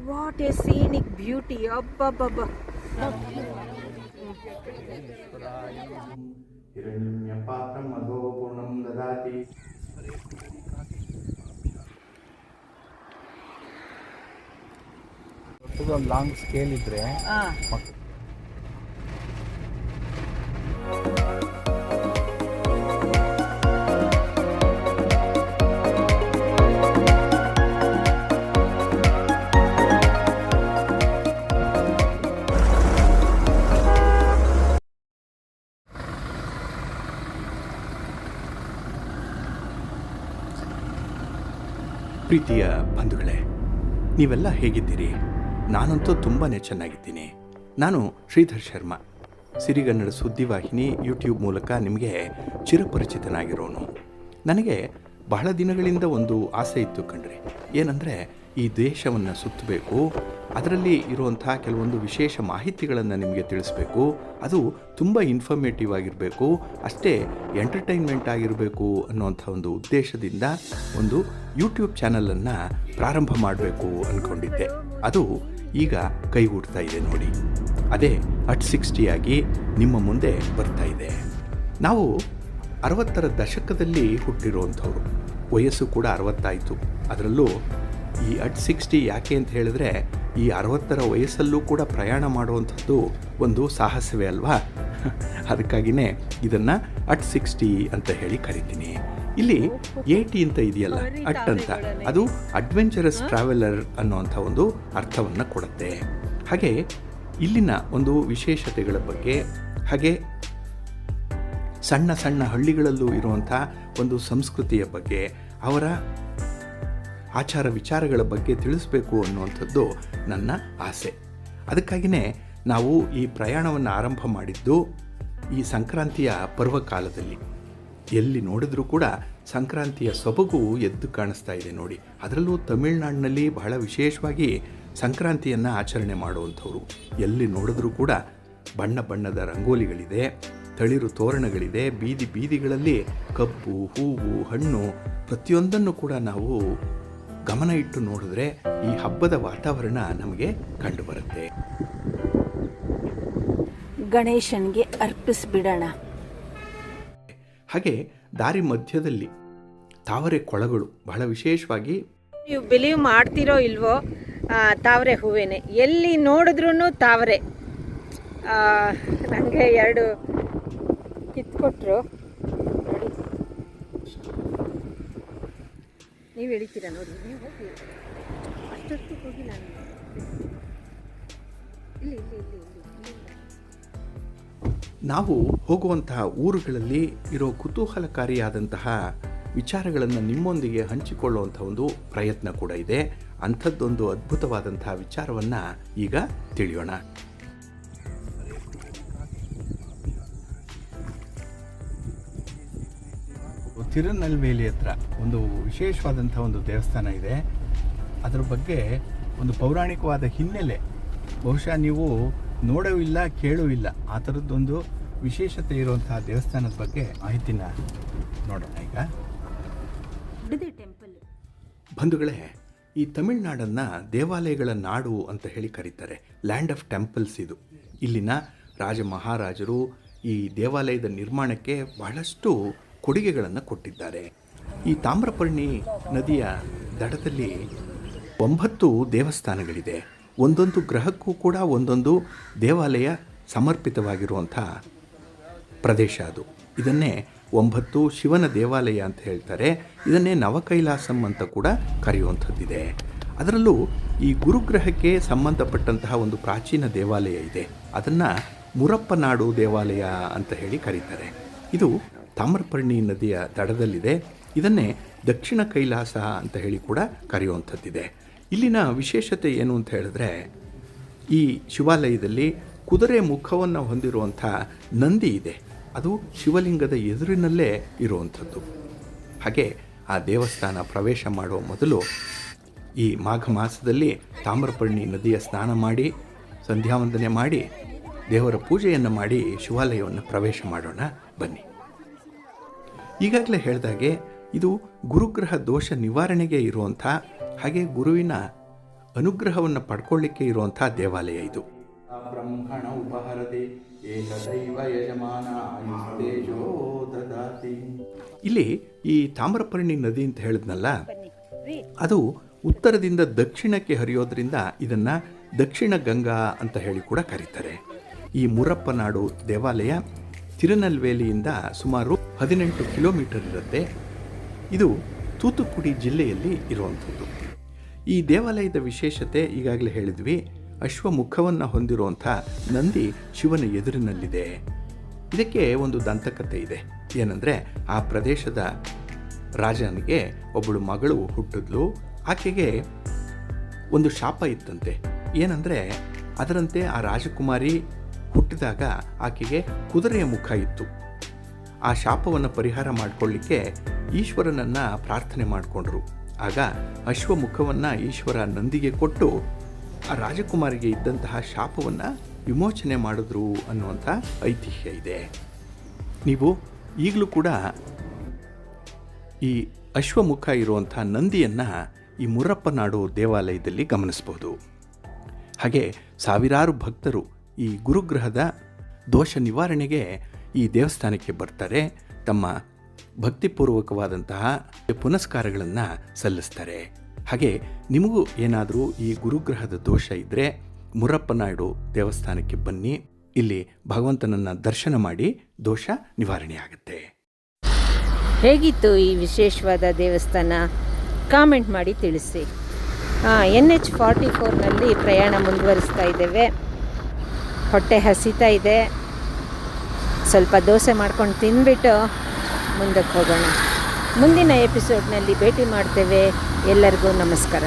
What a scenic beauty. ಅಬ್ಬಬ್ಬಬ್ಬ. ಒಂದು long scale ಇದ್ರೆ ಪ್ರೀತಿಯ ಬಂಧುಗಳೇ, ನೀವೆಲ್ಲ ಹೇಗಿದ್ದೀರಿ? ನಾನಂತೂ ತುಂಬಾ ಚೆನ್ನಾಗಿದ್ದೀನಿ. ನಾನು ಶ್ರೀಧರ್ ಶರ್ಮಾ, ಸಿರಿಗನ್ನಡ ಸುದ್ದಿವಾಹಿನಿ ಯೂಟ್ಯೂಬ್ ಮೂಲಕ ನಿಮಗೆ ಚಿರಪರಿಚಿತನಾಗಿರೋನು. ನನಗೆ ಬಹಳ ದಿನಗಳಿಂದ ಒಂದು ಆಸೆ ಇತ್ತು ಕಣ್ರಿ. ಏನಂದರೆ ಈ ದೇಶವನ್ನು ಸುತ್ತಬೇಕು, ಅದರಲ್ಲಿ ಇರುವಂಥ ಕೆಲವೊಂದು ವಿಶೇಷ ಮಾಹಿತಿಗಳನ್ನು ನಿಮಗೆ ತಿಳಿಸ್ಬೇಕು. ಅದು ತುಂಬ ಇನ್ಫಾರ್ಮೇಟಿವ್ ಆಗಿರಬೇಕು, ಅಷ್ಟೇ ಎಂಟರ್ಟೈನ್ಮೆಂಟ್ ಆಗಿರಬೇಕು ಅನ್ನೋಂಥ ಒಂದು ಉದ್ದೇಶದಿಂದ ಒಂದು ಯೂಟ್ಯೂಬ್ ಚಾನಲನ್ನು ಪ್ರಾರಂಭ ಮಾಡಬೇಕು ಅಂದ್ಕೊಂಡಿದ್ದೆ. ಅದು ಈಗ ಕೈಗೂಡ್ತಾ ಇದೆ ನೋಡಿ. ಅದೇ ಅಟ್ 60 ಆಗಿ ನಿಮ್ಮ ಮುಂದೆ ಬರ್ತಾ ಇದೆ. ನಾವು 60ರ ದಶಕದಲ್ಲಿ ಹುಟ್ಟಿರುವಂಥವ್ರು, ವಯಸ್ಸು ಕೂಡ 60 ಆಯಿತು. ಅದರಲ್ಲೂ ಈ ಅಟ್ 60 ಯಾಕೆ ಅಂತ ಹೇಳಿದ್ರೆ, ಈ 60ರ ವಯಸ್ಸಲ್ಲೂ ಕೂಡ ಪ್ರಯಾಣ ಮಾಡುವಂಥದ್ದು ಒಂದು ಸಾಹಸವೇ ಅಲ್ವಾ? ಅದಕ್ಕಾಗಿಯೇ ಇದನ್ನು ಅಟ್ 60 ಅಂತ ಹೇಳಿ ಕರಿತೀನಿ. ಇಲ್ಲಿ 80 ಅಂತ ಇದೆಯಲ್ಲ, ಅಟ್ ಅಂತ, ಅದು ಅಡ್ವೆಂಚರಸ್ ಟ್ರಾವೆಲರ್ ಅನ್ನೋಂಥ ಒಂದು ಅರ್ಥವನ್ನು ಕೊಡುತ್ತೆ. ಹಾಗೆ ಇಲ್ಲಿನ ಒಂದು ವಿಶೇಷತೆಗಳ ಬಗ್ಗೆ, ಹಾಗೆ ಸಣ್ಣ ಸಣ್ಣ ಹಳ್ಳಿಗಳಲ್ಲೂ ಇರುವಂಥ ಒಂದು ಸಂಸ್ಕೃತಿಯ ಬಗ್ಗೆ, ಅವರ ಆಚಾರ ವಿಚಾರಗಳ ಬಗ್ಗೆ ತಿಳಿಸ್ಬೇಕು ಅನ್ನುವಂಥದ್ದು ನನ್ನ ಆಸೆ. ಅದಕ್ಕಾಗಿಯೇ ನಾವು ಈ ಪ್ರಯಾಣವನ್ನು ಆರಂಭ ಮಾಡಿದ್ದು ಈ ಸಂಕ್ರಾಂತಿಯ ಪರ್ವಕಾಲದಲ್ಲಿ. ಎಲ್ಲಿ ನೋಡಿದ್ರೂ ಕೂಡ ಸಂಕ್ರಾಂತಿಯ ಸೊಬಗು ಎದ್ದು ಕಾಣಿಸ್ತಾ ಇದೆ ನೋಡಿ. ಅದರಲ್ಲೂ ತಮಿಳುನಾಡಿನಲ್ಲಿ ಬಹಳ ವಿಶೇಷವಾಗಿ ಸಂಕ್ರಾಂತಿಯನ್ನು ಆಚರಣೆ ಮಾಡುವಂಥವ್ರು. ಎಲ್ಲಿ ನೋಡಿದ್ರೂ ಕೂಡ ಬಣ್ಣ ಬಣ್ಣದ ರಂಗೋಲಿಗಳಿದೆ, ತಳಿರು ತೋರಣಗಳಿದೆ, ಬೀದಿ ಬೀದಿಗಳಲ್ಲಿ ಕಬ್ಬು, ಹೂವು, ಹಣ್ಣು ಪ್ರತಿಯೊಂದನ್ನು ಕೂಡ ನಾವು ಗಮನ ಇಟ್ಟು ನೋಡಿದ್ರೆ ಈ ಹಬ್ಬದ ವಾತಾವರಣ ನಮಗೆ ಕಂಡುಬರುತ್ತೆ. ಗಣೇಶನಿಗೆ ಅರ್ಪಿಸ್ಬಿಡೋಣ. ಹಾಗೆ ದಾರಿ ಮಧ್ಯದಲ್ಲಿ ತಾವರೆ ಕೊಳಗಳು ಬಹಳ ವಿಶೇಷವಾಗಿ. ನೀವು ಬಿಲೀವ್ ಮಾಡ್ತಿರೋ ಇಲ್ವೋ, ತಾವರೆ ಹೂವೇನೆ, ಎಲ್ಲಿ ನೋಡಿದ್ರೂ ತಾವರೆ. ನನಗೆ 2 ಕಿತ್ಕೊಟ್ರು ನೋಡಿ. ನೀವು ಎಳಿತೀರಾ ನೋಡಿ, ನೀವು ಹೋಗಿ ಅಷ್ಟೊತ್ತು ಹೋಗಿ. ನಾನು ಇಲ್ಲಿ ಇಲ್ಲಿ ಇಲ್ಲಿ ಇಲ್ಲಿ ನಾವು ಹೋಗುವಂತಹ ಊರುಗಳಲ್ಲಿ ಇರೋ ಕುತೂಹಲಕಾರಿಯಾದಂತಹ ವಿಚಾರಗಳನ್ನು ನಿಮ್ಮೊಂದಿಗೆ ಹಂಚಿಕೊಳ್ಳುವಂಥ ಒಂದು ಪ್ರಯತ್ನ ಕೂಡ ಇದೆ. ಅಂಥದ್ದೊಂದು ಅದ್ಭುತವಾದಂತಹ ವಿಚಾರವನ್ನು ಈಗ ತಿಳಿಯೋಣ. ತಿರುನಲ್ವೇಲಿ ಹತ್ರ ಒಂದು ವಿಶೇಷವಾದಂಥ ಒಂದು ದೇವಸ್ಥಾನ ಇದೆ. ಅದರ ಬಗ್ಗೆ ಒಂದು ಪೌರಾಣಿಕವಾದ ಹಿನ್ನೆಲೆ ಬಹುಶಃ ನೀವು ನೋಡೂ ಇಲ್ಲ, ಕೇಳೂ ಇಲ್ಲ. ಆ ಥರದ್ದೊಂದು ವಿಶೇಷತೆ ಇರುವಂತಹ ದೇವಸ್ಥಾನದ ಬಗ್ಗೆ ಮಾಹಿತಿನ ನೋಡೋಣ ಈಗ. ಬಂಧುಗಳೇ, ಈ ತಮಿಳುನಾಡನ್ನು ದೇವಾಲಯಗಳ ನಾಡು ಅಂತ ಹೇಳಿ ಕರೀತಾರೆ. ಲ್ಯಾಂಡ್ ಆಫ್ ಟೆಂಪಲ್ಸ್ ಇದು. ಇಲ್ಲಿನ ರಾಜ ಮಹಾರಾಜರು ಈ ದೇವಾಲಯದ ನಿರ್ಮಾಣಕ್ಕೆ ಬಹಳಷ್ಟು ಕೊಡುಗೆಗಳನ್ನು ಕೊಟ್ಟಿದ್ದಾರೆ. ಈ ತಾಮ್ರಪರ್ಣಿ ನದಿಯ ದಡದಲ್ಲಿ 9 ದೇವಸ್ಥಾನಗಳಿದೆ. ಒಂದೊಂದು ಗ್ರಹಕ್ಕೂ ಕೂಡ ಒಂದೊಂದು ದೇವಾಲಯ ಸಮರ್ಪಿತವಾಗಿರುವಂಥ ಪ್ರದೇಶ ಅದು. ಇದನ್ನೇ 9 ಶಿವನ ದೇವಾಲಯ ಅಂತ ಹೇಳ್ತಾರೆ. ಇದನ್ನೇ ನವಕೈಲಾಸಂ ಅಂತ ಕೂಡ ಕರೆಯುವಂಥದ್ದಿದೆ. ಅದರಲ್ಲೂ ಈ ಗುರುಗ್ರಹಕ್ಕೆ ಸಂಬಂಧಪಟ್ಟಂತಹ ಒಂದು ಪ್ರಾಚೀನ ದೇವಾಲಯ ಇದೆ. ಅದನ್ನು ಮುರಪ್ಪನಾಡು ದೇವಾಲಯ ಅಂತ ಹೇಳಿ ಕರೀತಾರೆ. ಇದು ತಾಮ್ರಪರ್ಣಿ ನದಿಯ ದಡದಲ್ಲಿದೆ. ಇದನ್ನೇ ದಕ್ಷಿಣ ಕೈಲಾಸ ಅಂತ ಹೇಳಿ ಕೂಡ ಕರೆಯುವಂಥದ್ದಿದೆ. ಇಲ್ಲಿನ ವಿಶೇಷತೆ ಏನು ಅಂತ ಹೇಳಿದ್ರೆ, ಈ ಶಿವಾಲಯದಲ್ಲಿ ಕುದುರೆ ಮುಖವನ್ನು ಹೊಂದಿರುವಂಥ ನಂದಿ ಇದೆ. ಅದು ಶಿವಲಿಂಗದ ಎದುರಿನಲ್ಲೇ ಇರುವಂಥದ್ದು. ಹಾಗೆ ಆ ದೇವಸ್ಥಾನ ಪ್ರವೇಶ ಮಾಡುವ ಮೊದಲು ಈ ಮಾಘ ಮಾಸದಲ್ಲಿ ತಾಮ್ರಪರ್ಣಿ ನದಿಯ ಸ್ನಾನ ಮಾಡಿ, ಸಂಧ್ಯಾವಂದನೆ ಮಾಡಿ, ದೇವರ ಪೂಜೆಯನ್ನು ಮಾಡಿ ಶಿವಾಲಯವನ್ನು ಪ್ರವೇಶ ಮಾಡೋಣ ಬನ್ನಿ. ಈಗಾಗಲೇ ಹೇಳಿದಾಗೆ ಇದು ಗುರುಗ್ರಹ ದೋಷ ನಿವಾರಣೆಗೆ ಇರುವಂಥ, ಹಾಗೆ ಗುರುವಿನ ಅನುಗ್ರಹವನ್ನು ಪಡ್ಕೊಳ್ಳಿಕ್ಕೆ ಇರುವಂಥ ದೇವಾಲಯ ಇದು. ಬ್ರಹ್ಮಣ ಉಪಹರದೆ ಏಕದೈವ ಯಜಮಾನ ಆಯುಸ್ತೇಜೋ ದದಾತಿ. ಇಲ್ಲಿ ಈ ತಾಮ್ರಪರ್ಣಿ ನದಿ ಅಂತ ಹೇಳಿದ್ನಲ್ಲ, ಅದು ಉತ್ತರದಿಂದ ದಕ್ಷಿಣಕ್ಕೆ ಹರಿಯೋದ್ರಿಂದ ಇದನ್ನು ದಕ್ಷಿಣ ಗಂಗಾ ಅಂತ ಹೇಳಿ ಕೂಡ ಕರೀತಾರೆ. ಈ ಮುರಪ್ಪನಾಡು ದೇವಾಲಯ ತಿರುನಲ್ವೇಲಿಯಿಂದ ಸುಮಾರು 18 ಕಿಲೋಮೀಟರ್ ಇರುತ್ತೆ. ಇದು ತೂತುಕುಡಿ ಜಿಲ್ಲೆಯಲ್ಲಿ ಇರುವಂಥದ್ದು. ಈ ದೇವಾಲಯದ ವಿಶೇಷತೆ ಈಗಾಗಲೇ ಹೇಳಿದ್ವಿ. ಅಶ್ವಮುಖವನ್ನು ಹೊಂದಿರುವಂಥ ನಂದಿ ಶಿವನ ಎದುರಿನಲ್ಲಿದೆ. ಇದಕ್ಕೆ ಒಂದು ದಂತಕಥೆ ಇದೆ. ಏನಂದರೆ, ಆ ಪ್ರದೇಶದ ರಾಜನಿಗೆ ಒಬ್ಬಳು ಮಗಳು ಹುಟ್ಟಿದ್ಲು. ಆಕೆಗೆ ಒಂದು ಶಾಪ ಇತ್ತಂತೆ. ಏನಂದರೆ, ಅದರಂತೆ ಆ ರಾಜಕುಮಾರಿ ಹುಟ್ಟಿದಾಗ ಆಕೆಗೆ ಕುದುರೆಯ ಮುಖ ಇತ್ತು. ಆ ಶಾಪವನ್ನು ಪರಿಹಾರ ಮಾಡಿಕೊಳ್ಳಿಕ್ಕೆ ಈಶ್ವರನನ್ನು ಪ್ರಾರ್ಥನೆ ಮಾಡಿಕೊಂಡ್ರು. ಆಗ ಅಶ್ವಮುಖವನ್ನು ಈಶ್ವರ ನಂದಿಗೆ ಕೊಟ್ಟು ಆ ರಾಜಕುಮಾರಿಗೆ ಇದ್ದಂತಹ ಶಾಪವನ್ನು ವಿಮೋಚನೆ ಮಾಡಿದ್ರು ಅನ್ನುವಂಥ ಐತಿಹ್ಯ ಇದೆ. ನೀವು ಈಗಲೂ ಕೂಡ ಈ ಅಶ್ವಮುಖ ಇರುವಂಥ ನಂದಿಯನ್ನು ಈ ಮುರಪ್ಪನಾಡು ದೇವಾಲಯದಲ್ಲಿ ಗಮನಿಸ್ಬೋದು. ಹಾಗೆ ಸಾವಿರಾರು ಭಕ್ತರು ಈ ಗುರುಗ್ರಹದ ದೋಷ ನಿವಾರಣೆಗೆ ಈ ದೇವಸ್ಥಾನಕ್ಕೆ ಬರ್ತಾರೆ. ತಮ್ಮ ಭಕ್ತಿಪೂರ್ವಕವಾದಂತಹ ಪುನಸ್ಕಾರಗಳನ್ನು ಸಲ್ಲಿಸ್ತಾರೆ. ಹಾಗೆ ನಿಮಗೂ ಏನಾದರೂ ಈ ಗುರುಗ್ರಹದ ದೋಷ ಇದ್ದರೆ ಮುರಪ್ಪನಾಡು ದೇವಸ್ಥಾನಕ್ಕೆ ಬನ್ನಿ. ಇಲ್ಲಿ ಭಗವಂತನನ್ನು ದರ್ಶನ ಮಾಡಿ ದೋಷ ನಿವಾರಣೆ ಆಗುತ್ತೆ. ಹೇಗಿತ್ತು ಈ ವಿಶೇಷವಾದ ದೇವಸ್ಥಾನ? ಕಾಮೆಂಟ್ ಮಾಡಿ ತಿಳಿಸಿ. NH44ನಲ್ಲಿ ಪ್ರಯಾಣ ಮುಂದುವರಿಸ್ತಾ ಇದ್ದೇವೆ. ಹೊಟ್ಟೆ ಹಸಿತಾ ಇದೆ. ಸ್ವಲ್ಪ ದೋಸೆ ಮಾಡ್ಕೊಂಡು ತಿಂದ್ಬಿಟ್ಟು ಮುಂದಕ್ಕೆ ಹೋಗೋಣ. ಮುಂದಿನ ಎಪಿಸೋಡ್ನಲ್ಲಿ ಭೇಟಿ ಮಾಡ್ತೇವೆ. ಎಲ್ಲರಿಗೂ ನಮಸ್ಕಾರ.